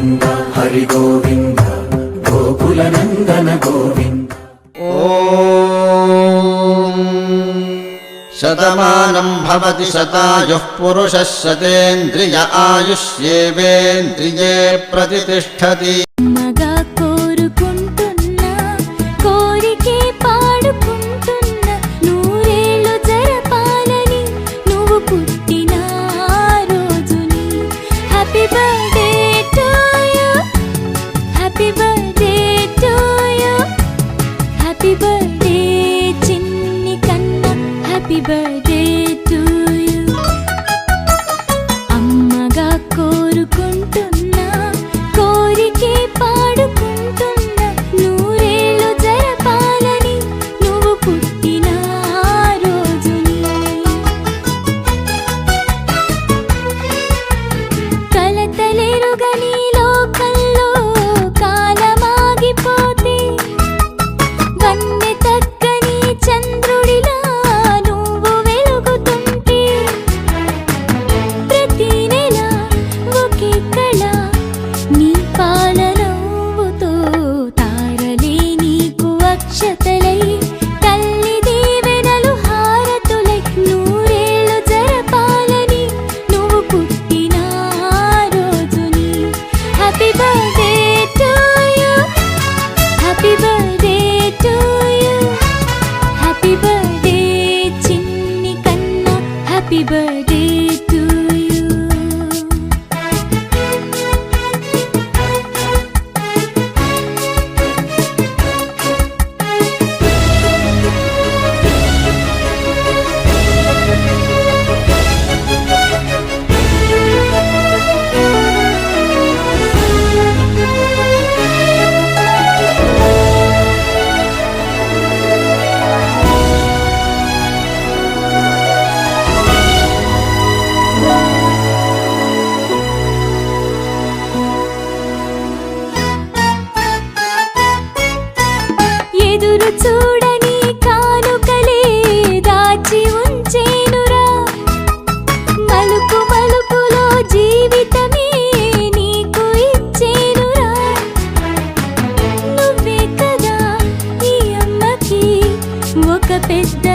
గోవింద హరి గోవింద గోకుల నందన గోవింద. శతమానం భవతి శతాయుః పురుషः శతేంద్రియ ఆయుష్యేవేంద్రియే ప్రతిష్ఠతి. మగా కోరుకుంటున్నా కోరికే పాడుకుంటున్నా నూరేళ్ళు జరపాలని నువ్వు పుట్టిన రోజుని. Happy birthday to you, happy birthday to you, happy birthday చిన్ని కన్నా, హ్యాపీ బర్త్డే టు యు. అమ్మగా కోరుకుంటున్నా కోరికే పాడుకుంటున్నా నూరేళ్ళు జరపాలని నువ్వు పుట్టిన రోజుని. కలతలెరుగని లోకంలో కాలమాగిపోతే వన్నె తగ్గని చంద్రుడిలా నువ్వు వెలుగుతుంటే ప్రతి నెల ఒకే కళ నీ పాలనవ్వుతో తారలే నీకు అక్షతలై తల్లి దీవెనలు హారతులై నూరేళ్ళు జరపాలని నువ్వు పుట్టిన రోజుని. Happy birthday to you, happy birthday to you, happy birthday చిన్ని కన్నా, హ్యాపీ బర్త్డే టు యు. ఎదురు చూడని కానుకలే దాచి ఉంచేనురా, మలుపు మలుపులో జీవితమే నీకు ఇచ్చేనురా. నువ్వే కదా ఈ అమ్మకి ఒక పెద్ద